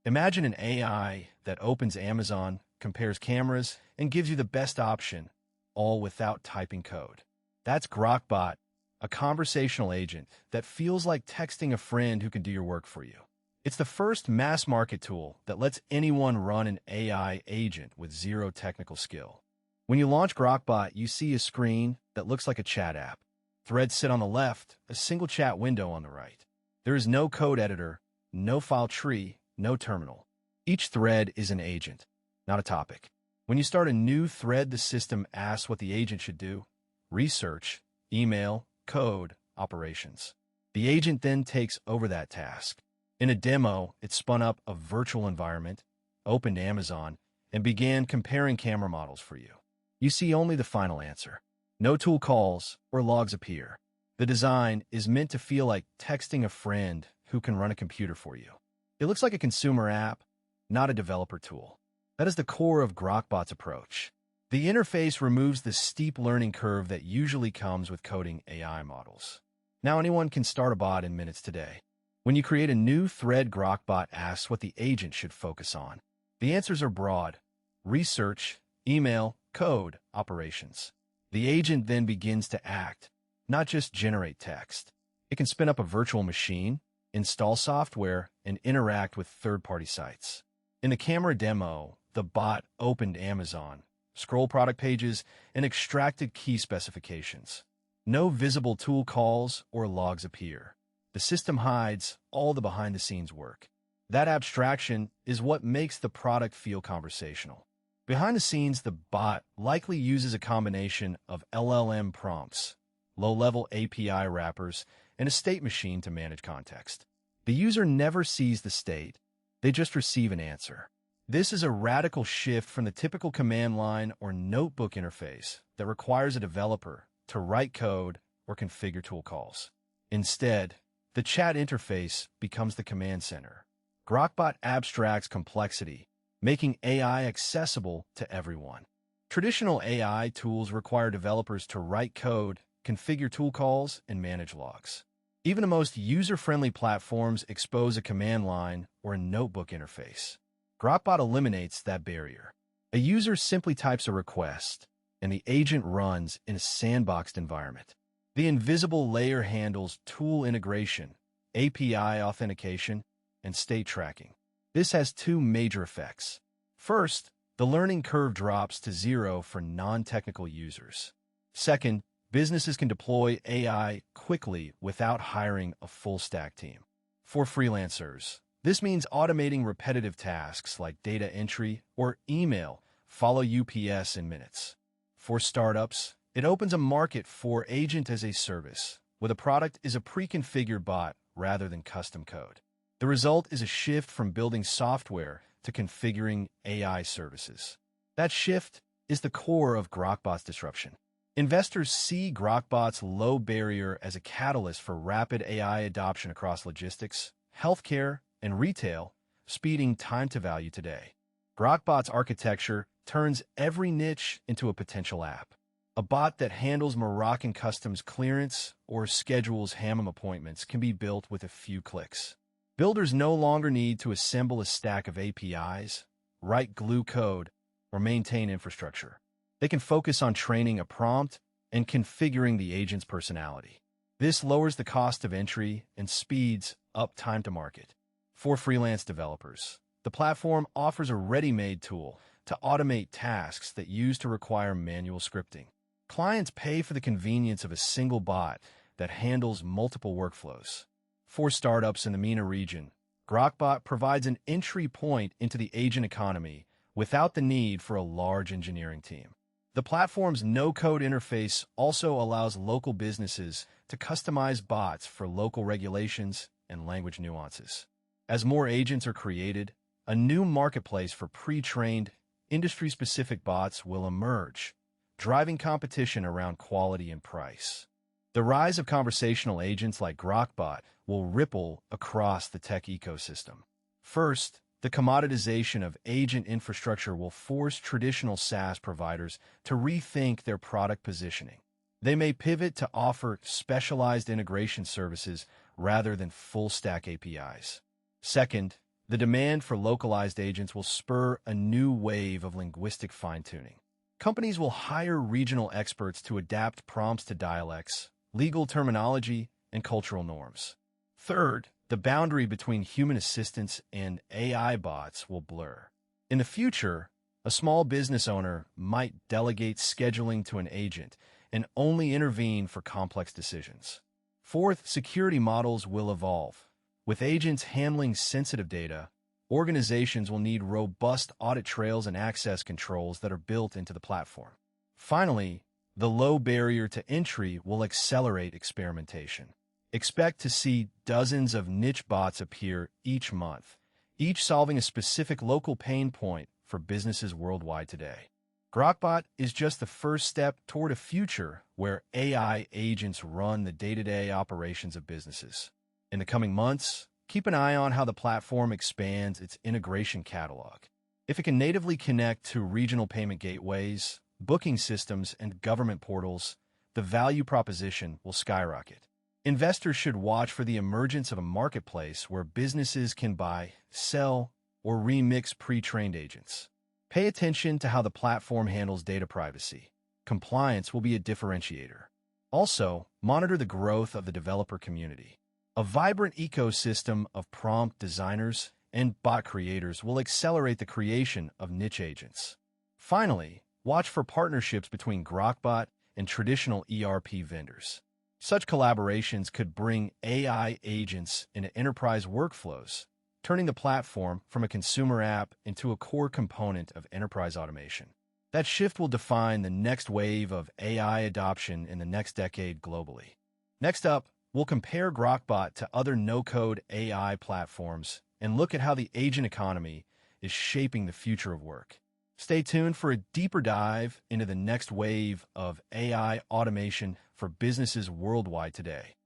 Imagine an AI that opens Amazon, compares cameras, and gives you the best option, all without typing code. That's Grokbot, a conversational agent that feels like texting a friend who can do your work for you. It's the first mass-market tool that lets anyone run an AI agent with zero technical skill. When you launch Grokbot, you see a screen that looks like a chat app. Threads sit on the left, a single chat window on the right. There is no code editor, no file tree, no terminal. Each thread is an agent, not a topic. When you start a new thread, the system asks what the agent should do: research, email, code, operations. The agent then takes over that task. In a demo, it spun up a virtual environment, opened Amazon, and began comparing camera models for you. You see only the final answer. No tool calls or logs appear. The design is meant to feel like texting a friend who can run a computer for you. It looks like a consumer app, not a developer tool. That is the core of Grokbot's approach. The interface removes the steep learning curve that usually comes with coding AI models. Now anyone can start a bot in minutes today. When you create a new thread, Grokbot asks what the agent should focus on. The answers are broad: research, email, code, operations. The agent then begins to act, not just generate text. It can spin up a virtual machine, install software, and interact with third-party sites. In the camera demo, the bot opened Amazon, scrolled product pages, and extracted key specifications. No visible tool calls or logs appear. The system hides all the behind-the-scenes work. That abstraction is what makes the product feel conversational. Behind the scenes, the bot likely uses a combination of LLM prompts, low-level API wrappers, and a state machine to manage context. The user never sees the state. They just receive an answer. This is a radical shift from the typical command line or notebook interface that requires a developer to write code or configure tool calls. Instead, the chat interface becomes the command center. Grokbot abstracts complexity, making AI accessible to everyone. Traditional AI tools require developers to write code, configure tool calls, and manage logs. Even the most user-friendly platforms expose a command line or a notebook interface. Grokbot eliminates that barrier. A user simply types a request, and the agent runs in a sandboxed environment. The invisible layer handles tool integration, API authentication, and state tracking. This has two major effects. First, the learning curve drops to zero for non-technical users. Second, businesses can deploy AI quickly without hiring a full-stack team. For freelancers, this means automating repetitive tasks like data entry or email follow UPS in minutes. For startups, it opens a market for agent as a service, where the product is a pre-configured bot rather than custom code. The result is a shift from building software to configuring AI services. That shift is the core of Grokbot's disruption. Investors see Grokbot's low barrier as a catalyst for rapid AI adoption across logistics, healthcare, and retail, speeding time to value today. Grokbot's architecture turns every niche into a potential app. A bot that handles Moroccan customs clearance or schedules hammam appointments can be built with a few clicks. Builders no longer need to assemble a stack of APIs, write glue code, or maintain infrastructure. They can focus on training a prompt and configuring the agent's personality. This lowers the cost of entry and speeds up time to market. For freelance developers, the platform offers a ready-made tool to automate tasks that used to require manual scripting. Clients pay for the convenience of a single bot that handles multiple workflows. For startups in the MENA region, Grokbot provides an entry point into the agent economy without the need for a large engineering team. The platform's no-code interface also allows local businesses to customize bots for local regulations and language nuances. As more agents are created, a new marketplace for pre-trained, industry-specific bots will emerge, driving competition around quality and price. The rise of conversational agents like Grokbot will ripple across the tech ecosystem. First, the commoditization of agent infrastructure will force traditional SaaS providers to rethink their product positioning. They may pivot to offer specialized integration services rather than full-stack APIs. Second, The demand for localized agents will spur a new wave of linguistic fine-tuning. Companies will hire regional experts to adapt prompts to dialects, legal terminology, and cultural norms. Third, the boundary between human assistants and AI bots will blur. In the future, a small business owner might delegate scheduling to an agent and only intervene for complex decisions. Fourth, security models will evolve. With agents handling sensitive data, organizations will need robust audit trails and access controls that are built into the platform. Finally, the low barrier to entry will accelerate experimentation. Expect to see dozens of niche bots appear each month, each solving a specific local pain point for businesses worldwide today. Grokbot is just the first step toward a future where AI agents run the day-to-day operations of businesses. In the coming months, keep an eye on how the platform expands its integration catalog. If it can natively connect to regional payment gateways, booking systems, and government portals, the value proposition will skyrocket. Investors should watch for the emergence of a marketplace where businesses can buy, sell, or remix pre-trained agents. Pay attention to how the platform handles data privacy. Compliance will be a differentiator. Also, monitor the growth of the developer community. A vibrant ecosystem of prompt designers and bot creators will accelerate the creation of niche agents. Finally, watch for partnerships between Grokbot and traditional ERP vendors. Such collaborations could bring AI agents into enterprise workflows, turning the platform from a consumer app into a core component of enterprise automation. That shift will define the next wave of AI adoption in the next decade globally. Next up, we'll compare Grokbot to other no-code AI platforms and look at how the agent economy is shaping the future of work. Stay tuned for a deeper dive into the next wave of AI automation for businesses worldwide today.